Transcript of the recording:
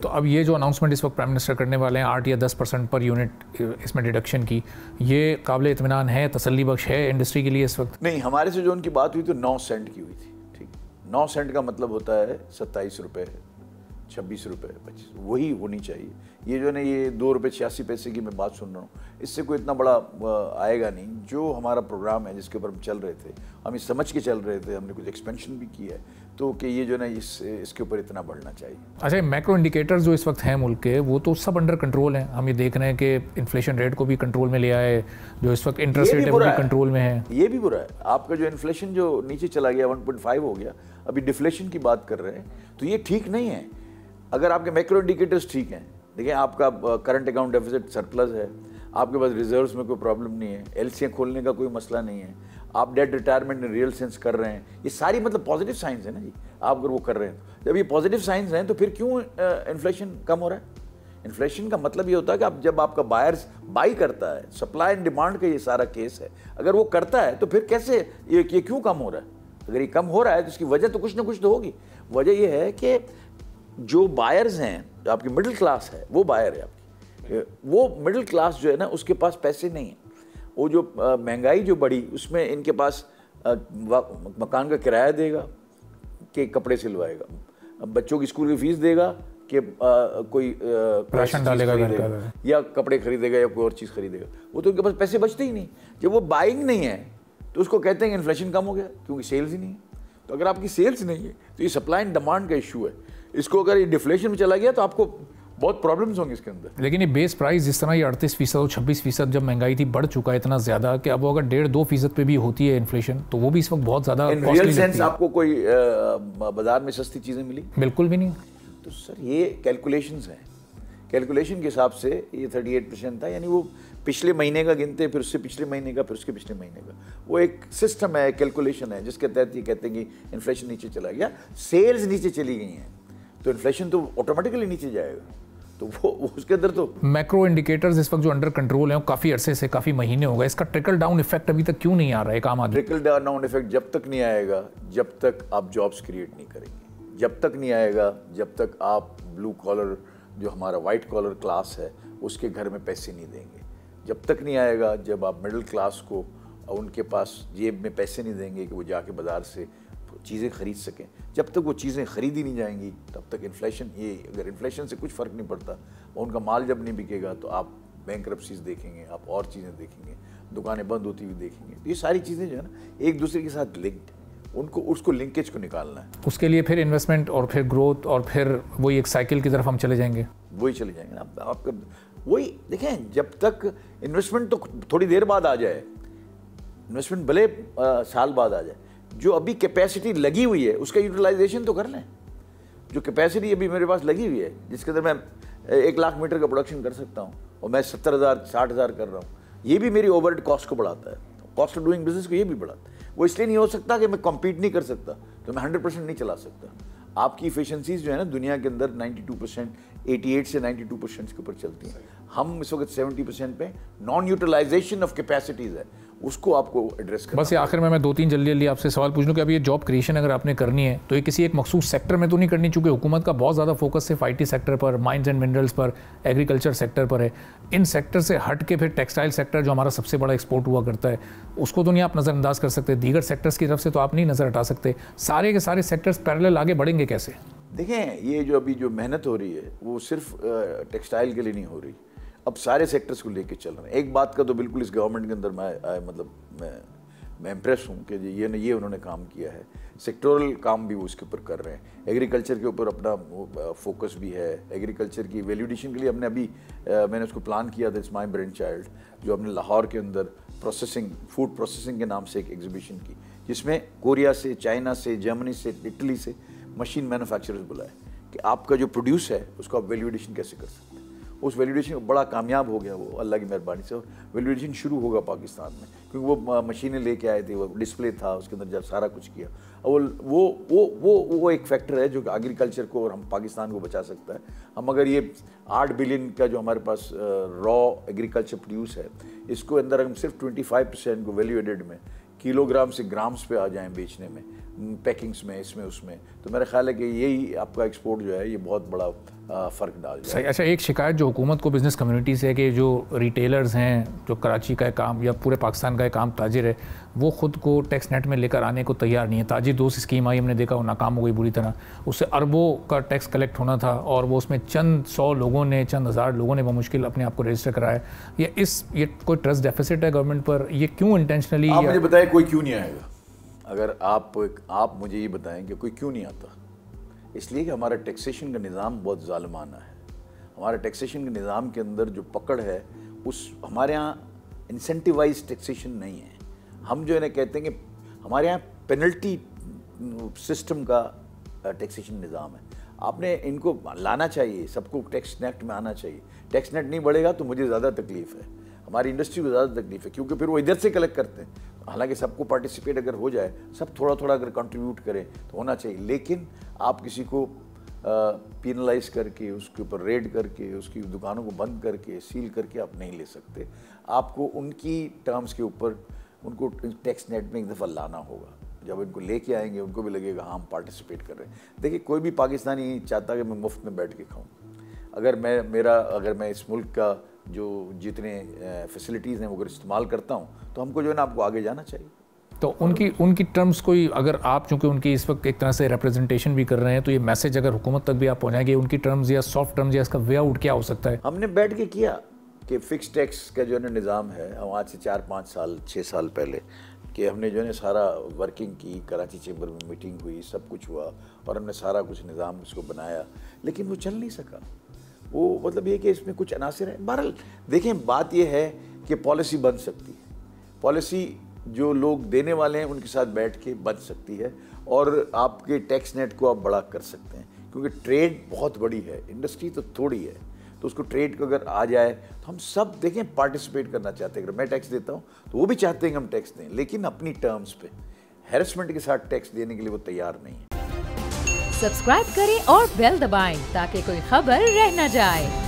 तो अब ये जो अनाउंसमेंट इस वक्त प्राइम मिनिस्टर करने वाले हैं 8 या 10% पर यूनिट इसमें डिडक्शन की, ये काबिल इत्मीनान है, तसल्ली बख्श है इंडस्ट्री के लिए इस वक्त? नहीं, हमारे से जो उनकी बात हुई तो 9 सेंट की हुई थी। ठीक, 9 सेंट का मतलब होता है 27 रुपये, 26 रुपये, 25, वही होनी चाहिए। ये जो है ना, ये 2 रुपये 86 पैसे की मैं बात सुन रहा हूँ, इससे कोई इतना बड़ा आएगा नहीं। जो हमारा प्रोग्राम है जिसके ऊपर हम चल रहे थे, हम ये समझ के चल रहे थे, हमने कुछ एक्सपेंशन भी किया है, तो कि ये जो है ना इसके ऊपर इतना बढ़ना चाहिए। अच्छा, मैक्रो इंडिकेटर्स जो इस वक्त हैं मुल्क के, वो तो सब अंडर कंट्रोल हैं। हम ये देख रहे हैं कि इन्फ्लेशन रेट को भी कंट्रोल में लिया है, जो इस वक्त इंटरेस्ट रेट है वो भी कंट्रोल में है। ये भी बुरा है। आपका जो इन्फ्लेशन जो नीचे चला गया 1.5 हो गया, अभी डिफ्लेशन की बात कर रहे हैं, तो ये ठीक नहीं है। अगर आपके मैक्रो इंडिकेटर्स ठीक हैं, देखिए आपका करंट अकाउंट डेफिसिट सरप्लस है, आपके पास रिजर्व्स में कोई प्रॉब्लम नहीं है, एलसीए खोलने का कोई मसला नहीं है, आप डेट रिटायरमेंट में रियल सेंस कर रहे हैं, ये सारी मतलब पॉजिटिव साइंस है ना जी। आप अगर वो कर रहे हैं, जब ये पॉजिटिव साइंस हैं, तो फिर क्यों इन्फ्लेशन कम हो रहा है? इन्फ्लेशन का मतलब ये होता है कि आप जब आपका बायर्स बाई करता है, सप्लाई एंड डिमांड का ये सारा केस है, अगर वो करता है तो फिर कैसे ये क्यों कम हो रहा है? अगर ये कम हो रहा है तो इसकी वजह तो कुछ ना कुछ तो होगी। वजह ये है कि जो बायर्स हैं, जो आपकी मिडिल क्लास है, वो बायर है आपकी, वो मिडिल क्लास जो है ना, उसके पास पैसे नहीं है। वो जो महंगाई जो बढ़ी, उसमें इनके पास मकान का किराया देगा कि कपड़े सिलवाएगा, बच्चों की स्कूल की फीस देगा कि कोई राशन डालेगा घर का, या कपड़े खरीदेगा या कोई और चीज़ खरीदेगा। वो तो उनके पास पैसे बचते ही नहीं। जब वो बाइंग नहीं है तो उसको कहते हैं कि इन्फ्लेशन कम हो गया, क्योंकि सेल्स ही नहीं है। तो अगर आपकी सेल्स नहीं है तो ये सप्लाई एंड डिमांड का इशू है। इसको अगर ये डिफ्लेशन में चला गया तो आपको बहुत प्रॉब्लम्स होंगे इसके अंदर। लेकिन ये बेस प्राइस जिस तरह ये 38% और 26% जब महंगाई थी बढ़ चुका है इतना ज़्यादा कि अब वो अगर 1.5-2% पे भी होती है इन्फ्लेशन, तो वो भी इस वक्त बहुत ज़्यादा रियल सेंस आपको कोई बाजार में सस्ती चीज़ें मिली? बिल्कुल भी नहीं। तो सर ये कैलकुलेशंस हैं, कैलकुलेशन के हिसाब से ये 38% था, यानी वो पिछले महीने का गिनते, फिर उससे पिछले महीने का, फिर उसके पिछले महीने का। वो एक सिस्टम है, कैलकुलेशन है, जिसके तहत ये कहते हैं कि इन्फ्लेशन नीचे चला गया, सेल्स नीचे चली गई हैं, तो इन्फ्लेशन तो ऑटोमेटिकली नीचे जाएगा। तो वो उसके अंदर तो मैक्रो इंडिकेटर्स इस वक्त जो अंडर कंट्रोल है, वो काफ़ी अरसे से, काफ़ी महीने हो गए, इसका ट्रिकल डाउन इफेक्ट अभी तक क्यों नहीं आ रहा है? काम आदमी ट्रिकल डाउन इफेक्ट जब तक नहीं आएगा, जब तक आप जॉब्स क्रिएट नहीं करेंगे, जब तक नहीं आएगा, जब तक आप ब्लू कॉलर, जो हमारा वाइट कॉलर क्लास है, उसके घर में पैसे नहीं देंगे, जब तक नहीं आएगा, जब आप मिडिल क्लास को उनके पास जेब में पैसे नहीं देंगे कि वो जाके बाज़ार से चीज़ें खरीद सकें, जब तक वो चीज़ें खरीदी नहीं जाएंगी, तब तक इन्फ्लेशन, ये अगर इन्फ्लेशन से कुछ फ़र्क नहीं पड़ता, और उनका माल जब नहीं बिकेगा तो आप बैंकरप्सीज देखेंगे, आप और चीज़ें देखेंगे, दुकानें बंद होती हुई देखेंगे। तो ये सारी चीज़ें जो है ना एक दूसरे के साथ लिंक्ड, उनको उसको लिंकेज को निकालना है। उसके लिए फिर इन्वेस्टमेंट और फिर ग्रोथ और फिर वही एक साइकिल की तरफ हम चले जाएंगे, वही चले जाएंगे ना आपका। वही देखें, जब तक इन्वेस्टमेंट तो थोड़ी देर बाद आ जाए, इन्वेस्टमेंट भले साल बाद आ जाए, जो अभी कैपेसिटी लगी हुई है उसका यूटिलाइजेशन तो कर लें। जो कैपेसिटी अभी मेरे पास लगी हुई है, जिसके अंदर मैं 1 लाख मीटर का प्रोडक्शन कर सकता हूँ और मैं 70,000 60,000 कर रहा हूँ, ये भी मेरी ओवरहेड कॉस्ट को बढ़ाता है, कॉस्ट ऑफ डूइंग बिजनेस को ये भी बढ़ाता है। वो इसलिए नहीं हो सकता कि मैं कॉम्पीट नहीं कर सकता, तो मैं 100% नहीं चला सकता। आपकी इफिशिएंसीज जो है ना दुनिया के अंदर 92%, 88 से 92% के ऊपर चलती हैं। हम इस वक्त 70% पे नॉन यूटिलाइजेशन ऑफ कैपेसिटीज़ है, उसको आपको एड्रेस करना। बस ये आखिर में मैं 2-3 जल्दी आपसे सवाल पूछ लूँ कि अब ये जॉब क्रिएशन अगर आपने करनी है तो ये किसी एक मखसूस सेक्टर में तो नहीं करनी, चूँकि हुकूमत का बहुत ज़्यादा फोकस सिर्फ IT सेक्टर पर, माइंस एंड मिनरल्स पर, एग्रीकल्चर सेक्टर पर है। इन सेक्टर से हट के फिर टेक्सटाइल सेक्टर जो हमारा सबसे बड़ा एक्सपोर्ट हुआ करता है, उसको तो नहीं आप नज़रअंदाज कर सकते, दीगर सेक्टर्स की तरफ से तो आप नहीं नज़र हटा सकते। सारे के सारे सेक्टर्स पैरेलल आगे बढ़ेंगे कैसे? देखें, ये जो अभी जो मेहनत हो रही है वो सिर्फ टेक्सटाइल के लिए नहीं हो रही, अब सारे सेक्टर्स को लेके चल रहे हैं। एक बात का तो बिल्कुल इस गवर्नमेंट के अंदर मैं इम्प्रेस हूँ कि ये उन्होंने काम किया है, सेक्टोरल काम भी वो उसके ऊपर कर रहे हैं। एग्रीकल्चर के ऊपर अपना फोकस भी है, एग्रीकल्चर की वैल्यूएडिशन के लिए हमने अभी मैंने उसको प्लान किया था, इट्स माय ब्रेन चाइल्ड, जो हमने लाहौर के अंदर प्रोसेसिंग, फूड प्रोसेसिंग के नाम से एक एग्जीबिशन की, जिसमें कोरिया से, चाइना से, जर्मनी से, इटली से मशीन मैन्युफैक्चरर्स बुलाए कि आपका जो प्रोड्यूस है उसको आप वैल्यूएडिशन कैसे कर सकते हैं। उस वैल्यूएडिशन बड़ा कामयाब हो गया वो, अल्लाह की मेहरबानी से, और वैल्यूएडिशन शुरू होगा पाकिस्तान में, क्योंकि वो मशीनें लेके आए थे, वो डिस्प्ले था उसके अंदर, जब सारा कुछ किया। और वो एक फैक्टर है जो एग्रीकल्चर को और हम पाकिस्तान को बचा सकता है। हम अगर ये 8 बिलियन का जो हमारे पास रॉ एग्रीकल्चर प्रोड्यूस है, इसको अंदर हम सिर्फ 25% को वैल्यू एडेड में किलोग्राम से ग्राम्स पे आ जाएं बेचने में, पैकिंग्स में, इसमें उसमें। तो मेरा ख्याल है कि यही आपका एक्सपोर्ट जो है ये बहुत बड़ा फ़र्क डाल जाए। सही। अच्छा, एक शिकायत जो हुकूमत को बिज़नेस कम्युनिटी से है कि जो रिटेलर्स हैं, जो कराची का काम या पूरे पाकिस्तान का काम ताजिर है, वो ख़ुद को टैक्स नेट में लेकर आने को तैयार नहीं है। ताजिर दोस्त स्कीम आई, हमने देखा वो नाकाम हो गई बुरी तरह। उससे अरबों का टैक्स कलेक्ट होना था और वो उसमें चंद 100 लोगों ने, चंद हज़ार लोगों ने मुश्किल अपने आप को रजिस्टर कराया। ये कोई ट्रस्ट डेफिसिट है गवर्नमेंट पर? ये क्यों इंटेंशनली? आप मुझे बताएं कोई क्यों नहीं आएगा? अगर आप मुझे ये बताएं कि कोई क्यों नहीं आता? इसलिए कि हमारा टैक्सेशन का निज़ाम बहुत ज़ालिमाना है। हमारा टैक्सेशन के निज़ाम के अंदर जो पकड़ है, हमारे यहाँ इंसेंटिवाइज टैक्सेशन नहीं है। हम जो है ना कहते हैं कि हमारे यहाँ पेनल्टी सिस्टम का टैक्सेशन निज़ाम है। आपने इनको लाना चाहिए, सबको टैक्स नेट में आना चाहिए। टैक्स नेट नहीं बढ़ेगा तो मुझे ज़्यादा तकलीफ़ है, हमारी इंडस्ट्री को ज़्यादा तकलीफ़ है, क्योंकि फिर वो इधर से कलेक्ट करते हैं। हालांकि सबको पार्टिसिपेट अगर हो जाए, सब थोड़ा थोड़ा अगर कंट्रीब्यूट करें तो होना चाहिए। लेकिन आप किसी को पेनलाइज करके, उसके ऊपर रेड करके, उसकी दुकानों को बंद करके, सील करके आप नहीं ले सकते। आपको उनकी टर्म्स के ऊपर उनको टैक्स नेट में एक दफ़ा लाना होगा। जब इनको लेके आएंगे उनको भी लगेगा हाँ हम पार्टिसिपेट कर रहे हैं। देखिए, कोई भी पाकिस्तानी चाहता कि मैं मुफ्त में बैठ के खाऊं। अगर मैं इस मुल्क का जो जितने फैसिलिटीज़ हैं वो अगर इस्तेमाल करता हूं, तो हमको जो है ना आपको आगे जाना चाहिए। तो उनकी टर्म्स कोई, अगर आप चूँकि उनकी इस वक्त एक तरह से रिप्रेजेंटेशन भी कर रहे हैं, तो ये मैसेज अगर हुकूमत तक भी आप पहुँचाएंगे, उनकी टर्म्स या सॉफ्ट टर्म्स या इसका वे आउट क्या हो सकता है? हमने बैठ के किया कि फ़िक्स टैक्स का जो है ना निज़ाम है, हम आज से 4-5 साल 6 साल पहले कि हमने जो है ना सारा वर्किंग की, कराची चैम्बर में मीटिंग हुई, सब कुछ हुआ और हमने सारा कुछ निज़ाम उसको बनाया, लेकिन वो चल नहीं सका। वो मतलब ये कि इसमें कुछ अनासिर है। बहरहाल देखें, बात ये है कि पॉलिसी बन सकती है, पॉलिसी जो लोग देने वाले हैं उनके साथ बैठ के बन सकती है और आपके टैक्स नेट को आप बड़ा कर सकते हैं, क्योंकि ट्रेड बहुत बड़ी है, इंडस्ट्री तो थोड़ी है। तो उसको ट्रेड को अगर आ जाए तो हम सब देखें पार्टिसिपेट करना चाहते हैं। अगर मैं टैक्स देता हूँ तो वो भी चाहते हैं कि हम टैक्स दें, लेकिन अपनी टर्म्स पे। हैरेसमेंट के साथ टैक्स देने के लिए वो तैयार नहीं है। सब्सक्राइब करें और बेल दबाएं ताकि कोई खबर रह न जाए।